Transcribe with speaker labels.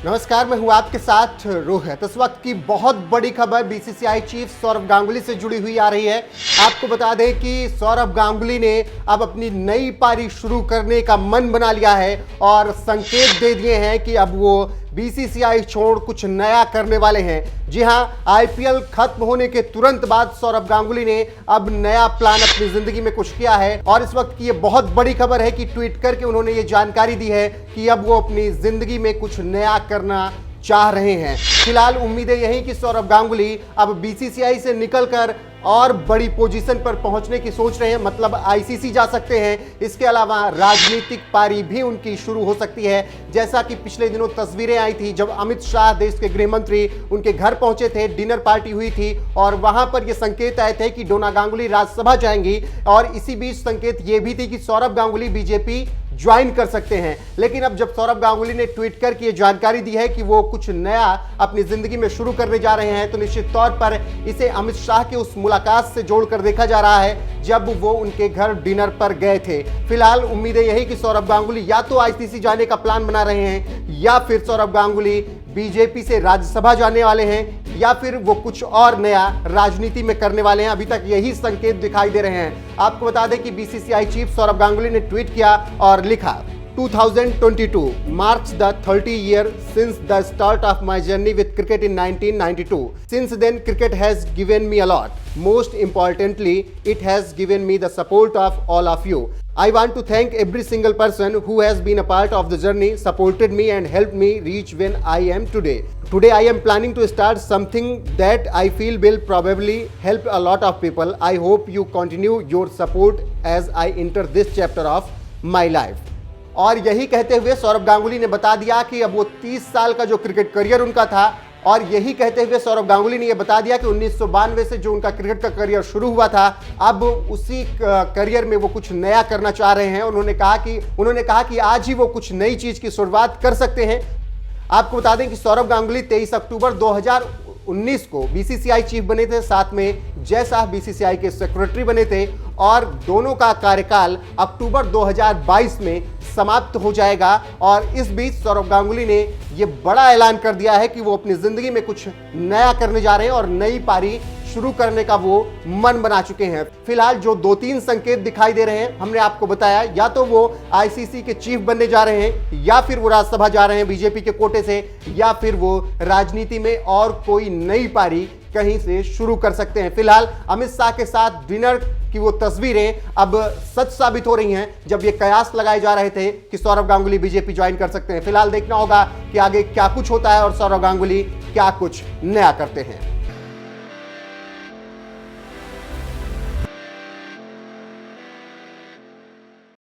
Speaker 1: नमस्कार, मैं हूं आपके साथ रोहित। इस वक्त की बहुत बड़ी खबर बीसीसीआई चीफ सौरव गांगुली से जुड़ी हुई आ रही है। आपको बता दें कि सौरव गांगुली ने अब अपनी नई पारी शुरू करने का मन बना लिया है और संकेत दे दिए हैं कि अब वो बीसीसीआई छोड़ कुछ नया करने वाले हैं। जी हां, आईपीएल खत्म होने के तुरंत बाद सौरव गांगुली ने अब नया प्लान अपनी जिंदगी में कुछ किया है और इस वक्त की ये बहुत बड़ी खबर है कि ट्वीट करके उन्होंने ये जानकारी दी है कि अब वो अपनी जिंदगी में कुछ नया करना चाह रहे हैं। फिलहाल उम्मीदें यही कि सौरव गांगुली अब बीसीसीआई से निकलकर और बड़ी पोजीशन पर पहुंचने की सोच रहे हैं, मतलब आईसीसी जा सकते हैं। इसके अलावा राजनीतिक पारी भी उनकी शुरू हो सकती है। जैसा कि पिछले दिनों तस्वीरें आई थी जब अमित शाह देश के गृह मंत्री उनके घर पहुंचे थे, डिनर पार्टी हुई थी और वहां पर ये संकेत आए थे कि डोना गांगुली राज्यसभा जाएंगी और इसी बीच संकेत ये भी थी कि सौरव गांगुली बीजेपी ज्वाइन कर सकते हैं। लेकिन अब जब सौरव गांगुली ने ट्वीट करके ये जानकारी दी है कि वो कुछ नया अपनी जिंदगी में शुरू करने जा रहे हैं, तो निश्चित तौर पर इसे अमित शाह के उस मुलाकात से जोड़कर देखा जा रहा है जब वो उनके घर डिनर पर गए थे। फिलहाल उम्मीदें यही कि सौरव गांगुली या तो आईसीसी जाने का प्लान बना रहे हैं या फिर सौरव गांगुली बीजेपी से राज्यसभा जाने वाले हैं या फिर वो कुछ और नया राजनीति में करने वाले हैं। अभी तक यही संकेत दिखाई दे रहे हैं। आपको बता दें कि बीसीसीआई चीफ सौरव गांगुली ने ट्वीट किया और लिखा, 2022 marks the 30 year since the start of my journey with cricket in 1992. Since then, cricket has given me a lot. Most importantly, it has given me the support of all of you. I want to thank every single person who has been a part of the journey, supported me and helped me reach when I am today. Today I am planning to start something that I feel will probably help a lot of people. I hope you continue your support as I enter this chapter of my life. और यही कहते हुए सौरव गांगुली ने बता दिया कि अब वो 30 साल का जो क्रिकेट करियर उनका था, और यही कहते हुए सौरव गांगुली ने यह बता दिया कि 1992 से जो उनका क्रिकेट का करियर शुरू हुआ था, अब उसी करियर में वो कुछ नया करना चाह रहे हैं। उन्होंने कहा कि आज ही वो कुछ नई चीज की शुरुआत कर सकते हैं। आपको बता दें कि सौरव गांगुली 23 अक्टूबर 2019 को बीसीसीआई चीफ बने थे, साथ में जय शाह बीसीसीआई के सेक्रेटरी बने थे और दोनों का कार्यकाल अक्टूबर 2022 में समाप्त हो जाएगा। और इस बीच सौरव गांगुली ने यह बड़ा ऐलान कर दिया है कि वो अपनी जिंदगी में कुछ नया करने जा रहे हैं और नई पारी शुरू करने का वो मन बना चुके हैं। फिलहाल जो 2-3 संकेत दिखाई दे रहे हैं, हमने आपको बताया, या तो वो आईसीसी के चीफ बनने जा रहे हैं या फिर वो राज्यसभा जा रहे हैं बीजेपी के कोटे से, या फिर वो राजनीति में और कोई नई पारी कहीं से शुरू कर सकते हैं। फिलहाल अमित शाह के साथ डिनर की वो तस्वीरें अब सच साबित हो रही हैं जब ये कयास लगाए जा रहे थे कि सौरव गांगुली बीजेपी ज्वाइन कर सकते हैं। फिलहाल देखना होगा कि आगे क्या कुछ होता है और सौरव गांगुली क्या कुछ नया करते हैं।